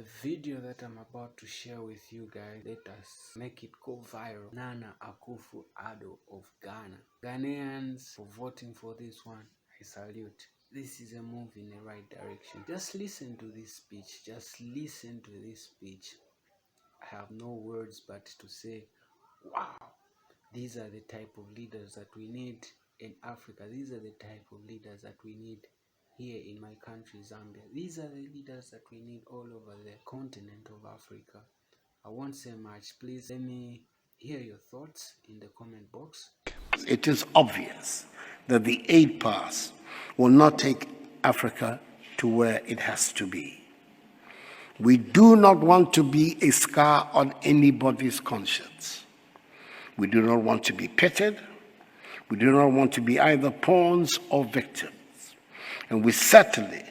The video that I'm about to share with you guys, let us make it go viral. Nana Akufu Addo of Ghana. Ghanaians for voting for this one, I salute. This is a move in the right direction. Just listen to this speech. Just listen to this speech. I have no words but to say, wow, these are the type of leaders that we need in Africa. These are the type of leaders that we need here in my country, Zambia. These are the leaders that we need all over the continent of Africa. I won't say much. Please let me hear your thoughts in the comment box. It is obvious that the aid pass will not take Africa to where it has to be. We do not want to be a scar on anybody's conscience. We do not want to be pitted. We do not want to be either pawns or victims. And we certainly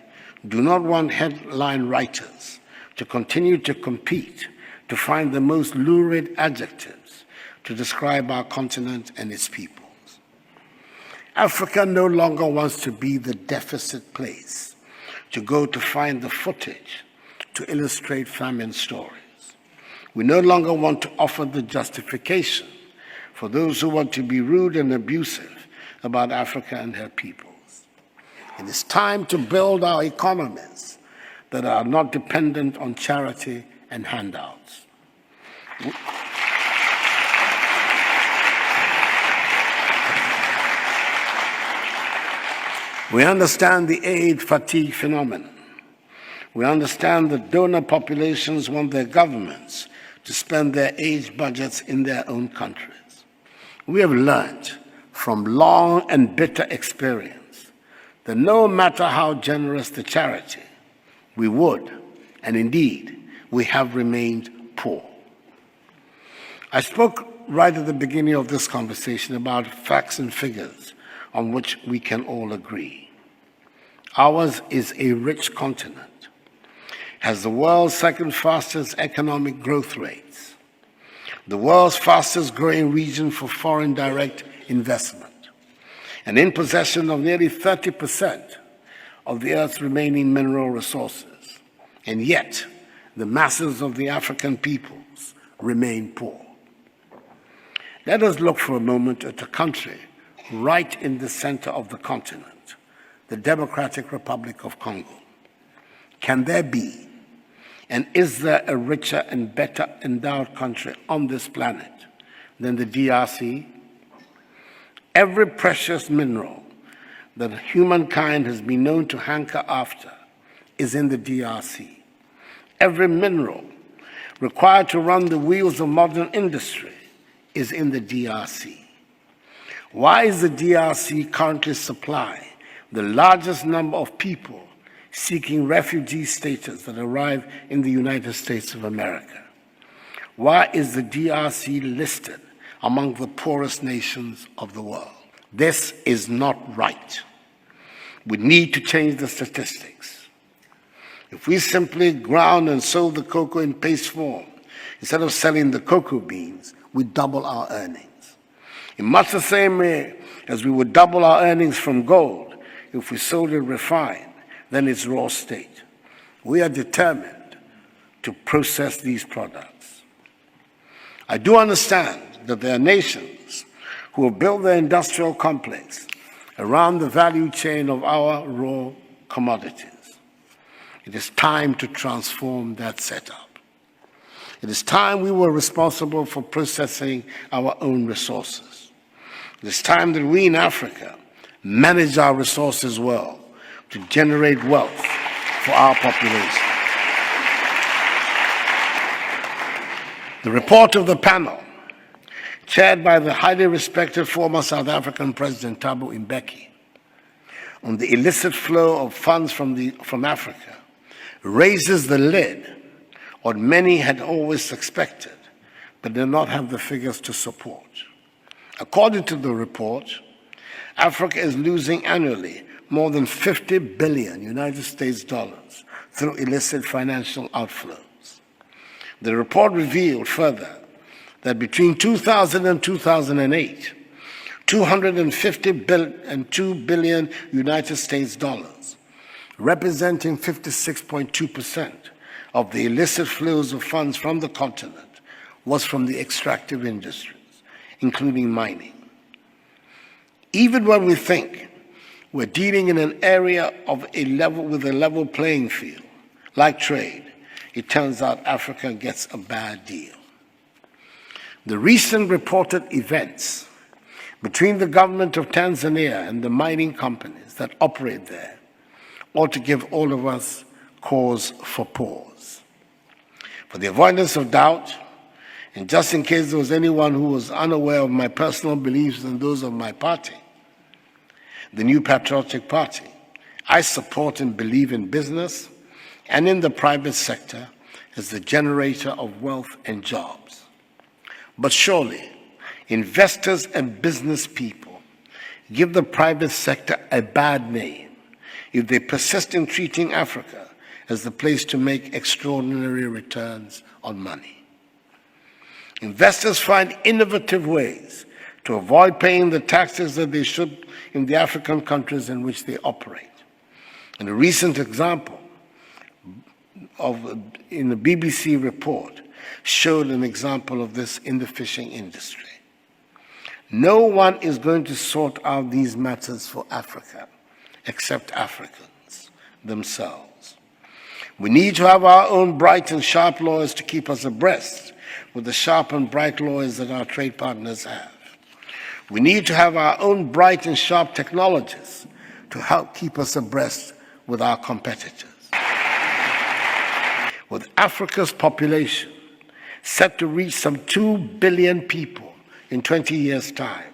do not want headline writers to continue to compete to find the most lurid adjectives to describe our continent and its peoples. Africa no longer wants to be the deficit place to go to find the footage to illustrate famine stories. We no longer want to offer the justification for those who want to be rude and abusive about Africa and her peoples. It is time to build our economies that are not dependent on charity and handouts. We understand the aid fatigue phenomenon. We understand that donor populations want their governments to spend their aid budgets in their own countries. We have learned from long and bitter experience that no matter how generous the charity, we would, and indeed, we have remained poor. I spoke right at the beginning of this conversation about facts and figures on which we can all agree. Ours is a rich continent, has the world's second fastest economic growth rates, the world's fastest growing region for foreign direct investment, and in possession of nearly 30% of the Earth's remaining mineral resources. And yet, the masses of the African peoples remain poor. Let us look for a moment at a country right in the center of the continent, the Democratic Republic of Congo. Can there be, and is there a richer and better endowed country on this planet than the DRC? Every precious mineral that humankind has been known to hanker after is in the DRC. Every mineral required to run the wheels of modern industry is in the DRC. Why is the DRC currently supplying the largest number of people seeking refugee status that arrive in the United States of America? Why is the DRC listed among the poorest nations of the world? This is not right. We need to change the statistics. If we simply ground and sold the cocoa in paste form, instead of selling the cocoa beans, we double our earnings. In much the same way as we would double our earnings from gold if we sold it refined, then its raw state. We are determined to process these products. I do understand that there are nations who have built their industrial complex around the value chain of our raw commodities. It is time to transform that setup. It is time we were responsible for processing our own resources. It is time that we in Africa manage our resources well to generate wealth for our population. The report of the panel, chaired by the highly respected former South African President Thabo Mbeki, on the illicit flow of funds from Africa, raises the lid on many had always suspected, but did not have the figures to support. According to the report, Africa is losing annually more than 50 billion United States dollars through illicit financial outflows. The report revealed further that between 2000 and 2008, 252 billion United States dollars, representing 56.2% of the illicit flows of funds from the continent was from the extractive industries, including mining. Even when we think we're dealing in an area of with a level playing field, like trade, it turns out Africa gets a bad deal. The recent reported events between the government of Tanzania and the mining companies that operate there ought to give all of us cause for pause. For the avoidance of doubt, and just in case there was anyone who was unaware of my personal beliefs and those of my party, the New Patriotic Party, I support and believe in business and in the private sector as the generator of wealth and jobs. But surely, investors and business people give the private sector a bad name if they persist in treating Africa as the place to make extraordinary returns on money. Investors find innovative ways to avoid paying the taxes that they should in the African countries in which they operate. And a recent example in the BBC report showed an example of this in the fishing industry. No one is going to sort out these matters for Africa except Africans themselves. We need to have our own bright and sharp lawyers to keep us abreast with the sharp and bright lawyers that our trade partners have. We need to have our own bright and sharp technologists to help keep us abreast with our competitors. With Africa's population set to reach some 2 billion people in 20 years' time,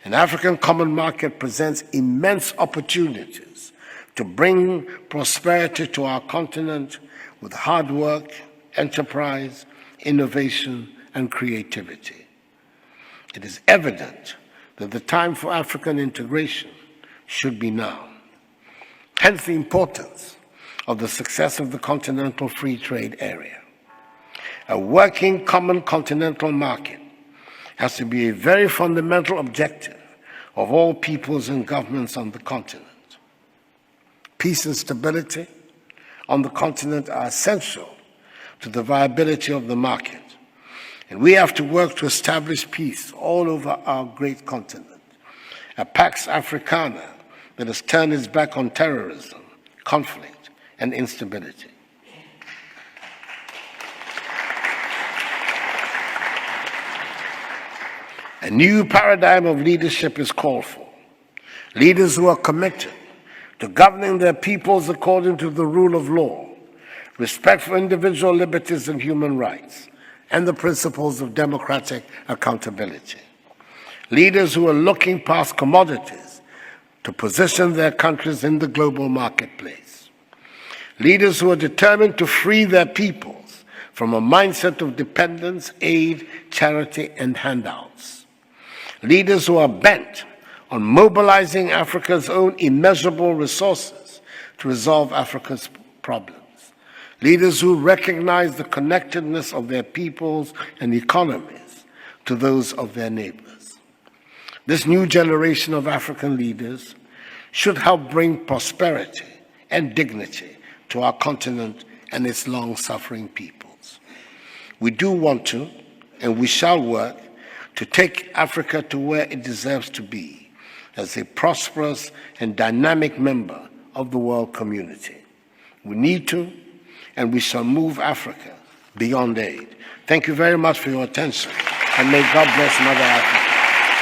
an African common market presents immense opportunities to bring prosperity to our continent with hard work, enterprise, innovation, and creativity. It is evident that the time for African integration should be now. Hence the importance of the success of the Continental Free Trade Area. A working common continental market has to be a very fundamental objective of all peoples and governments on the continent. Peace and stability on the continent are essential to the viability of the market, and we have to work to establish peace all over our great continent, a Pax Africana that has turned its back on terrorism, conflict, and instability. A new paradigm of leadership is called for. Leaders who are committed to governing their peoples according to the rule of law, respect for individual liberties and human rights, and the principles of democratic accountability. Leaders who are looking past commodities to position their countries in the global marketplace. Leaders who are determined to free their peoples from a mindset of dependence, aid, charity, and handouts. Leaders who are bent on mobilizing Africa's own immeasurable resources to resolve Africa's problems. Leaders who recognize the connectedness of their peoples and economies to those of their neighbors. This new generation of African leaders should help bring prosperity and dignity to our continent and its long-suffering peoples. We do want to, and we shall work to take Africa to where it deserves to be as a prosperous and dynamic member of the world community. We need to, and we shall move Africa beyond aid. Thank you very much for your attention, and may God bless Mother Africa.